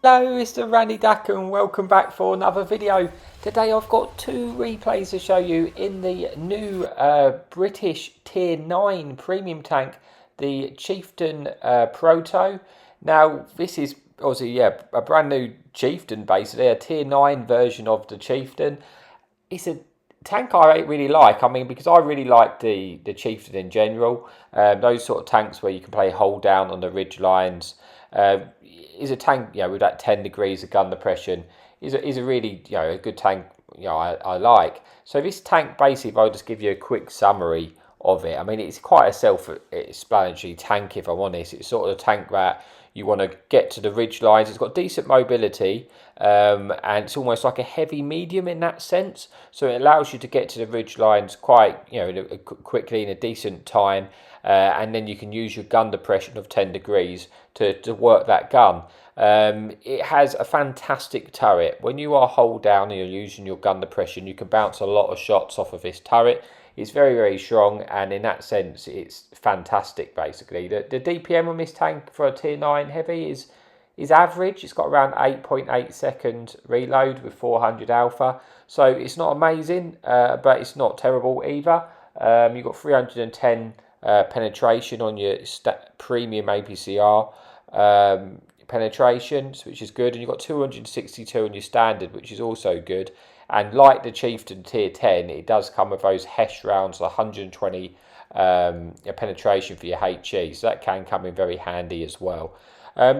Hello, it's the Randy Dacker and welcome back for another video. Today I've got two replays to show you in the new British Tier 9 premium tank, the Chieftain Proto. Now this is obviously a brand new Chieftain, basically a Tier 9 version of the Chieftain. It's a tank I really like. I mean, because I really like the Chieftain in general. Those sort of tanks where you can play hold down on the ridge lines. Is a tank, with that 10 degrees of gun depression, is a really, a good tank, I like. So this tank, basically, if I'll just give you a quick summary of it. I mean, it's quite a self-explanatory tank, if I'm honest. It's sort of a tank that you want to get to the ridge lines. It's got decent mobility, and it's almost like a heavy medium in that sense. So it allows you to get to the ridge lines quite, quickly in a decent time. And then you can use your gun depression of 10 degrees to work that gun. It has a fantastic turret. When you are hold down and you're using your gun depression, you can bounce a lot of shots off of this turret. It's very, very strong, and in that sense, it's fantastic, basically. The DPM on this tank for a Tier 9 heavy is average. It's got around 8.8 second reload with 400 alpha. So it's not amazing, but it's not terrible either. You've got 310 penetration on your premium APCR penetrations, which is good, and you've got 262 on your standard, which is also good. And like the Chieftain Tier 10, it does come with those HESH rounds, 120 penetration for your HE, so that can come in very handy as well.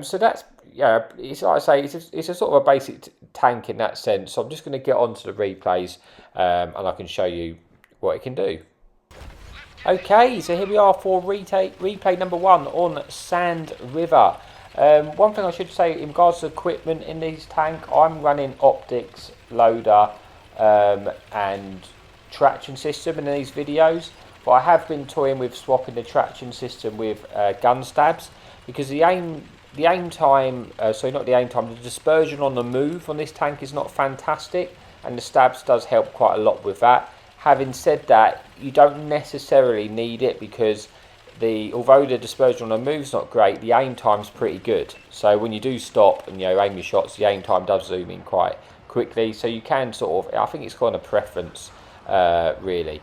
So that's, it's like I say, it's a sort of a basic tank in that sense. So I'm just going to get on to the replays, and I can show you what it can do. Okay, so here we are for replay number 1 on Sand River. One thing I should say in regards to equipment in this tank, I'm running optics, loader, and traction system in these videos. But I have been toying with swapping the traction system with gun stabs, because the dispersion on the move on this tank is not fantastic, and the stabs does help quite a lot with that. Having said that, you don't necessarily need it, because although the dispersion on the move's not great, the aim time's pretty good. So when you do stop and aim your shots, the aim time does zoom in quite quickly. So you can sort of, I think it's kind of preference, really.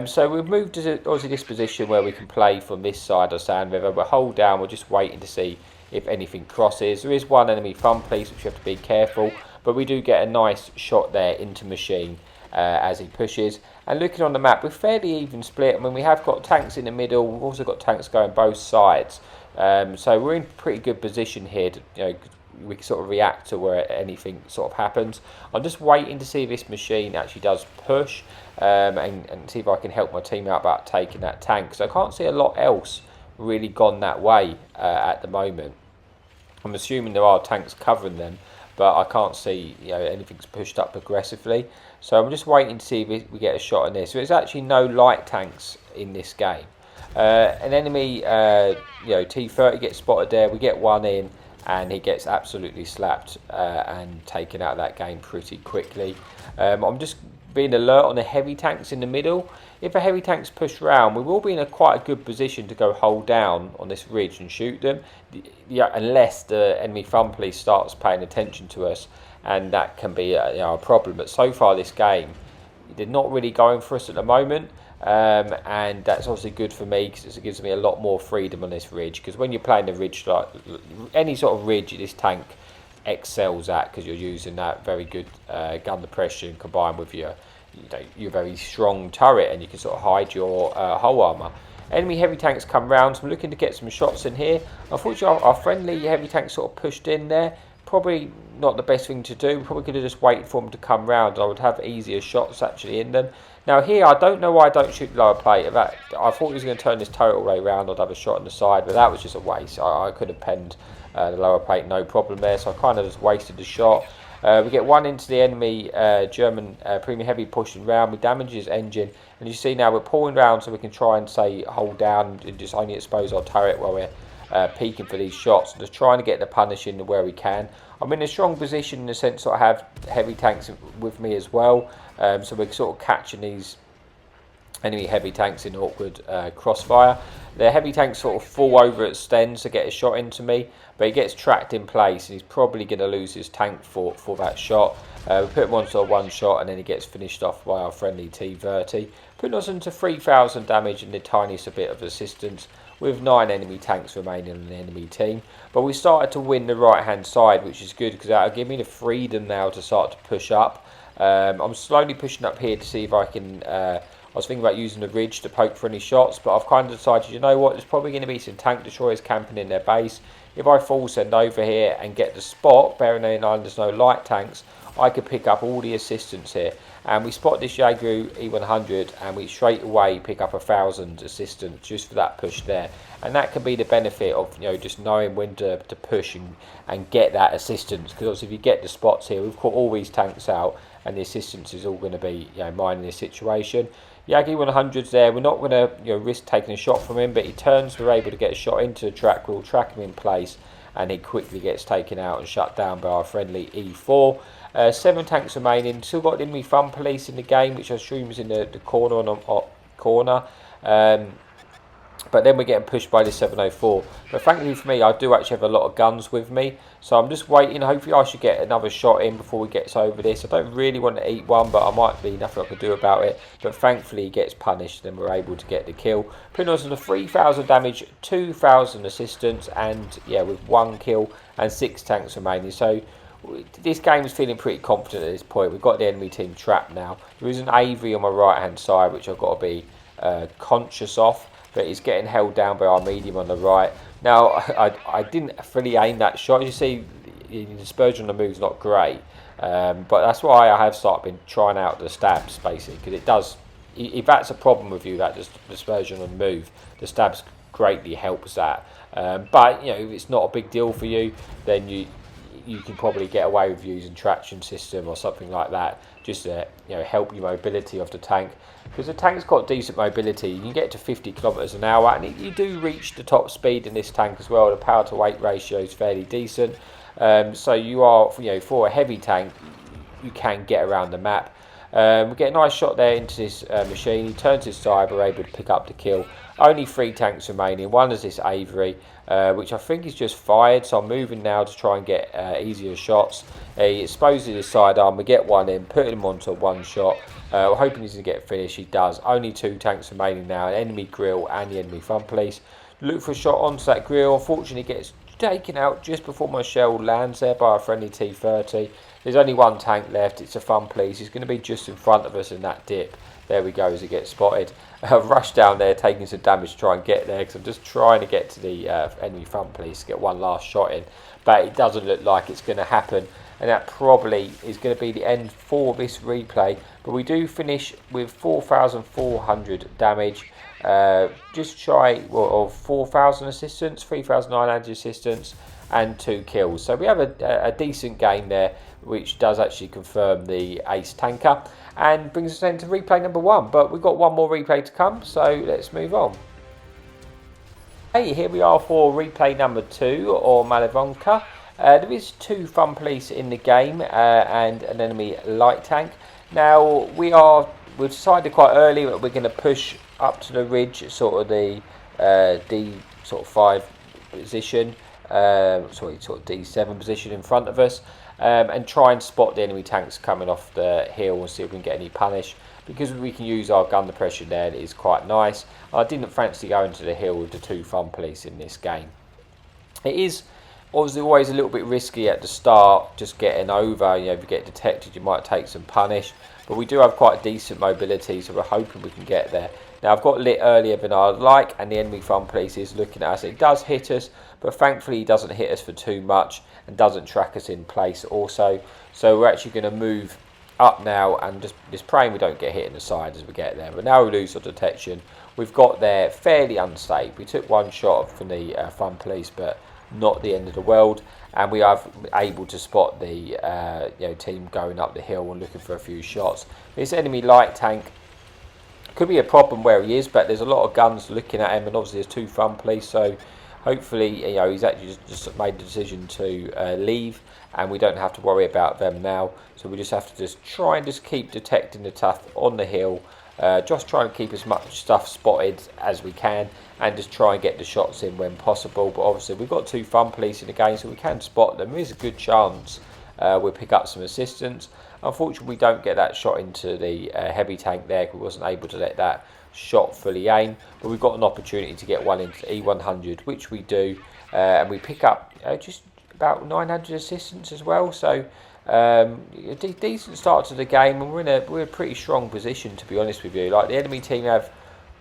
So we've moved to obviously this position where we can play from this side of Sand River. We'll hold down, we're just waiting to see if anything crosses. There is one enemy front piece, which you have to be careful, but we do get a nice shot there into machine as he pushes. And looking on the map, we're fairly even split. I mean, we have got tanks in the middle, we've also got tanks going both sides. So we're in pretty good position here to, we can sort of react to where anything sort of happens. I'm just waiting to see if this machine actually does push, and see if I can help my team out about taking that tank. So I can't see a lot else really gone that way at the moment. I'm assuming there are tanks covering them, but I can't see anything's pushed up aggressively. So I'm just waiting to see if we get a shot in this. So there's actually no light tanks in this game. An enemy T30 gets spotted there. We get one in, and he gets absolutely slapped and taken out of that game pretty quickly. I'm just being alert on the heavy tanks in the middle. If a heavy tank's pushed round, we will be in a quite a good position to go hold down on this ridge and shoot them, unless the enemy front police starts paying attention to us, and that can be a problem. But so far this game, they're not really going for us at the moment, and that's obviously good for me, because it gives me a lot more freedom on this ridge. Because when you're playing the ridge, like any sort of ridge, this tank excels at, because you're using that very good gun depression combined with your very strong turret, and you can sort of hide your hull armour. Enemy heavy tanks come round, so I'm looking to get some shots in here. Unfortunately, our friendly heavy tank sort of pushed in there. Probably not the best thing to do. We probably could have just waited for them to come round. I would have easier shots actually in them. Now here, I don't know why I don't shoot lower plate. I thought he was going to turn this turret all the way around. I'd have a shot on the side, but that was just a waste. I could have penned the lower plate, no problem there. So I kind of just wasted the shot. We get one into the enemy German premium heavy pushing round. We damage his engine, and you see now we're pulling round so we can try and say hold down and just only expose our turret while we're peeking for these shots, just trying to get the punish in where we can. I'm in a strong position in the sense that I have heavy tanks with me as well, so we're sort of catching these enemy heavy tanks in awkward crossfire. The heavy tanks sort of fall over at stens to get a shot into me, but he gets tracked in place and he's probably going to lose his tank for that shot. We put him onto a one shot and then he gets finished off by our friendly T30, putting us into 3,000 damage and the tiniest bit of assistance, with 9 enemy tanks remaining on the enemy team. But we started to win the right hand side, which is good because that'll give me the freedom now to start to push up. I'm slowly pushing up here to see if I can... I was thinking about using the ridge to poke for any shots, but I've kind of decided, you know what, there's probably going to be some tank destroyers camping in their base. If I full send over here and get the spot, bearing in mind there's no light tanks, I could pick up all the assistance here. And we spot this Jaeger E100 and we straight away pick up 1,000 assistance just for that push there. And that can be the benefit of, you know, just knowing when to push and get that assistance. Because obviously if you get the spots here, we've caught all these tanks out and the assistance is all going to be, you know, mine in this situation. Yagi 100's there. We're not going to, you know, risk taking a shot from him, but he turns. We're able to get a shot into the track. We'll track him in place, and he quickly gets taken out and shut down by our friendly E4. 7 tanks remaining. Still got the enemy fun police in the game, which I assume is in the corner on the corner. But then we're getting pushed by the 704. But thankfully for me, I do actually have a lot of guns with me. So I'm just waiting. Hopefully I should get another shot in before we get over this. I don't really want to eat one, but I might be nothing I can do about it. But thankfully he gets punished and we're able to get the kill. Putting us on the 3,000 damage, 2,000 assistance, and yeah, with 1 kill and 6 tanks remaining. So this game is feeling pretty confident at this point. We've got the enemy team trapped now. There is an Avery on my right hand side, which I've got to be conscious of. But he's getting held down by our medium on the right. Now, I didn't fully aim that shot. As you see, the dispersion on the move is not great. But that's why I have been trying out the stabs, basically. Because it does, if that's a problem with you, that dispersion on the move, the stabs greatly helps that. But, you know, if it's not a big deal for you, then you can probably get away with using traction system or something like that, just to, you know, help your mobility of the tank, because the tank's got decent mobility. You can get to 50 kilometers an hour, and you do reach the top speed in this tank as well. The power to weight ratio is fairly decent, so you are, you know, for a heavy tank, you can get around the map. We get a nice shot there into this machine. He turns his side, we're able to pick up the kill. Only 3 tanks remaining. One is this Avery, which I think is just fired. So I'm moving now to try and get easier shots. He exposes his sidearm. We get one in, put him onto one shot. We're hoping he's going to get finished. He does. Only 2 tanks remaining now. An enemy grill and the enemy fun police. Look for a shot onto that grill. Unfortunately, gets taken out just before my shell lands there by a friendly T30. There's only 1 tank left. It's a fun police. He's going to be just in front of us in that dip. There we go as he gets spotted. I've rushed down there taking some damage to try and get there, because I'm just trying to get to the enemy front police to get one last shot in. But it doesn't look like it's going to happen. And that probably is going to be the end for this replay. But we do finish with 4,400 damage. Just shy of 4,000 assistance, 3,900 assistance, and 2 kills. So we have a decent game there, which does actually confirm the ace tanker and brings us into replay number 1. But we've got one more replay to come, so let's move on. Hey, here we are for replay number 2, or Malavonka. There is 2 fun police in the game and an enemy light tank. Now we've decided quite early that we're going to push up to the ridge, sort of the D5 position, sort of D7 position in front of us, and try and spot the enemy tanks coming off the hill and see if we can get any punish, because we can use our gun depression there. It is quite nice. I didn't fancy going to the hill with the 2 fun police in this game. It is obviously always a little bit risky at the start, just getting over. You know, if you get detected, you might take some punish, but we do have quite decent mobility, so we're hoping we can get there. Now, I've got lit earlier than I'd like, and the enemy fun police is looking at us. It does hit us, but thankfully he doesn't hit us for too much and doesn't track us in place also. So we're actually going to move up now and just praying we don't get hit in the side as we get there. But now we lose our detection. We've got there fairly unsafe. We took 1 shot from the fun police, but not the end of the world. And we are able to spot the team going up the hill and looking for a few shots. This enemy light tank could be a problem where he is, but there's a lot of guns looking at him, and obviously there's 2 fun police, so hopefully, you know, he's actually just made the decision to leave, and we don't have to worry about them now. So we just have to just try and just keep detecting the tough on the hill, Just trying to keep as much stuff spotted as we can and just try and get the shots in when possible. But obviously we've got 2 fun police in the game, so we can spot them. There is a good chance we'll pick up some assistance. Unfortunately, we don't get that shot into the heavy tank there because we wasn't able to let that shot fully aim. But we've got an opportunity to get one into E100, which we do. And we pick up just about 900 assistance as well. So a decent start to the game, and we're in a pretty strong position, to be honest with you. Like, the enemy team have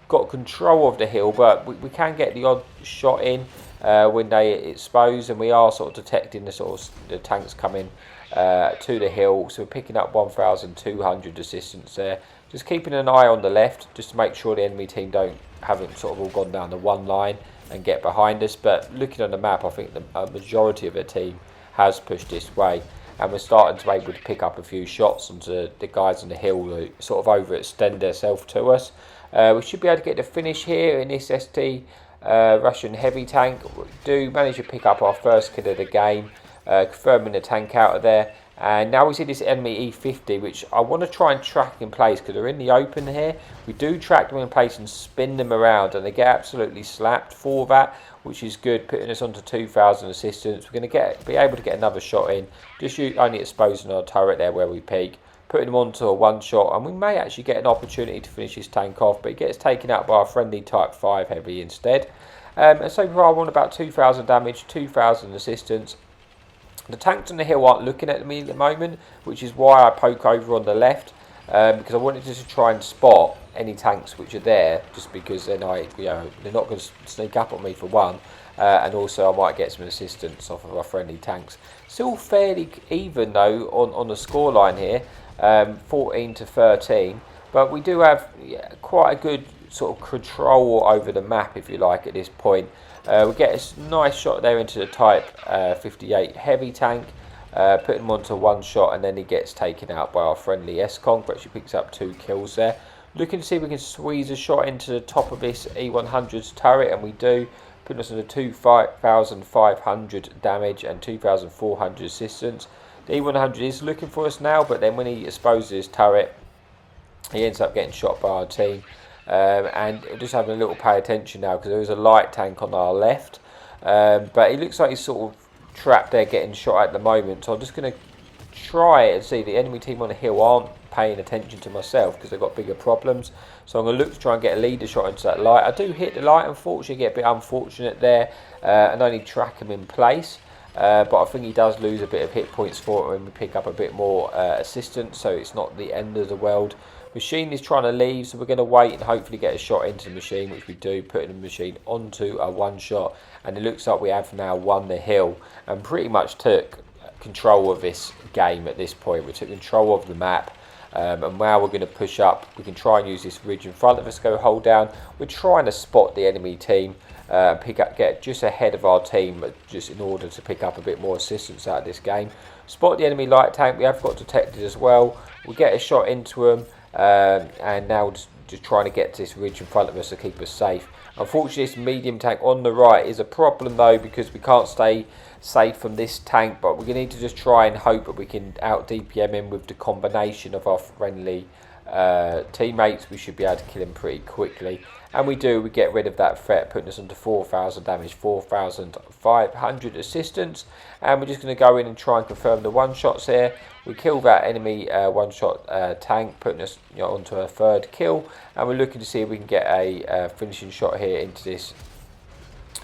got control of the hill, but we can get the odd shot in when they expose, and we are sort of detecting the tanks coming to the hill. So we're picking up 1,200 assistance there. Just keeping an eye on the left, just to make sure the enemy team haven't sort of all gone down the one line and get behind us. But looking on the map, I think the majority of the team has pushed this way, and we're starting to be able to pick up a few shots onto the guys on the hill who sort of overextend themselves to us. We should be able to get the finish here in this ST Russian heavy tank. We do manage to pick up our first kill of the game, confirming the tank out of there. And now we see this enemy E50, which I want to try and track in place because they're in the open here. We do track them in place and spin them around, and they get absolutely slapped for that, which is good, putting us onto 2,000 assistance. We're going to be able to get another shot in, just only exposing our turret there where we peak, putting them onto a one shot, and we may actually get an opportunity to finish this tank off, but it gets taken out by our friendly Type 5 heavy instead. And so far I want about 2,000 damage, 2,000 assistance. The tanks on the hill aren't looking at me at the moment, which is why I poke over on the left, because I wanted to try and spot any tanks which are there, just because then they're not going to sneak up on me for one, and also I might get some assistance off of our friendly tanks. Still fairly even though on the scoreline here, 14 to 13, but we do have quite a good sort of control over the map, if you like, at this point. We get a nice shot there into the Type 58 heavy tank, putting him onto one shot, and then he gets taken out by our friendly S-Conk, but actually picks up 2 kills there. Looking to see if we can squeeze a shot into the top of this E100's turret, and we do, putting us into 2,500 damage and 2,400 assistance. The E100 is looking for us now, but then when he exposes his turret, he ends up getting shot by our team. And just having a little pay attention now because there is a light tank on our left, but it looks like he's sort of trapped there getting shot at the moment. So I'm just going to try and see. The enemy team on the hill aren't paying attention to myself because they've got bigger problems. So I'm going to look to try and get a leader shot into that light. I do hit the light, unfortunately, get a bit unfortunate there, and only track him in place. But I think he does lose a bit of hit points for it when we pick up a bit more assistance, so it's not the end of the world. Machine is trying to leave, so we're going to wait and hopefully get a shot into the machine, which we do, putting the machine onto a one shot, and it looks like we have now won the hill and pretty much took control of this game at this point. We took control of the map, and now we're going to push up. We can try and use this ridge in front of us, go hold down. We're trying to spot the enemy team, get just ahead of our team, just in order to pick up a bit more assistance out of this game. Spot the enemy light tank. We have got detected as well. We get a shot into them. And now just trying to get to this ridge in front of us to keep us safe. Unfortunately, this medium tank on the right is a problem though, because we can't stay safe from this tank, but we're going to need to just try and hope that we can out DPM him with the combination of our friendly teammates. We should be able to kill him pretty quickly, and we do. We get rid of that threat, putting us into 4,000 damage, 4,500 assistance, and we're just going to go in and try and confirm the one shots here. We kill that enemy one shot tank, putting us onto a third kill, and we're looking to see if we can get a finishing shot here into this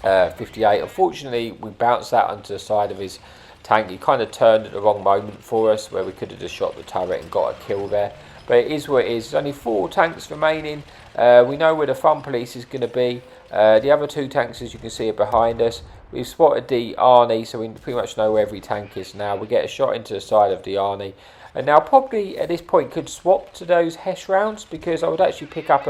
58. Unfortunately, we bounced that onto the side of his tank. He kind of turned at the wrong moment for us, where we could have just shot the turret and got a kill there. But it is what it is. There's only 4 tanks remaining. We know where the fun police is going to be. The other 2 tanks, as you can see, are behind us. We've spotted the Arnie, so we pretty much know where every tank is now. We get a shot into the side of the Arnie. And now probably at this point could swap to those Hesh rounds, because I would actually pick up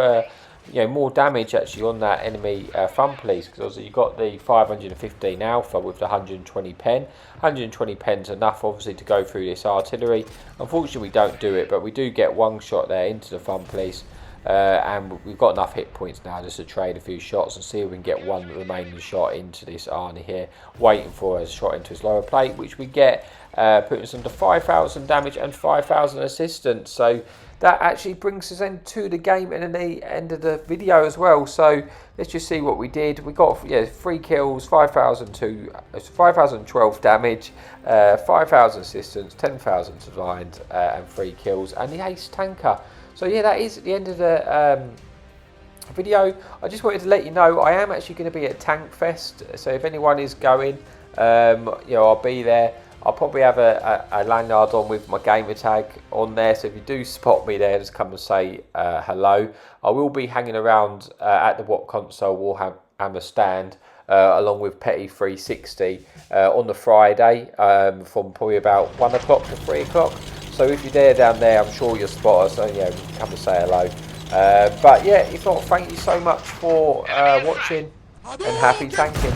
more damage actually on that enemy fun police, because obviously you've got the 515 alpha with the 120 pen. 120 pen's enough obviously to go through this artillery. Unfortunately we don't do it, but we do get one shot there into the fun police, and we've got enough hit points now just to trade a few shots and see if we can get one remaining shot into this Arnie here, waiting for a shot into his lower plate, which we get, putting us under 5,000 damage and 5,000 assistance. So that actually brings us into the game and the end of the video as well. So let's just see what we did. We got 3 kills, 5,012 damage, 5,000 assistance, 10,000 designed, and 3 kills, and the ace tanker. So yeah, that is the end of the video. I just wanted to let you know I am actually going to be at Tank Fest, so if anyone is going, I'll be there. I'll probably have a lanyard on with my gamer tag on there, so if you do spot me there, just come and say hello. I will be hanging around at the WotConsole Warhammer stand along with Petty 360 on the Friday from probably about 1 o'clock to 3 o'clock. So if you're there down there, I'm sure you'll spot us. So yeah, come and say hello. But yeah, if not, thank you so much for watching, and happy tanking.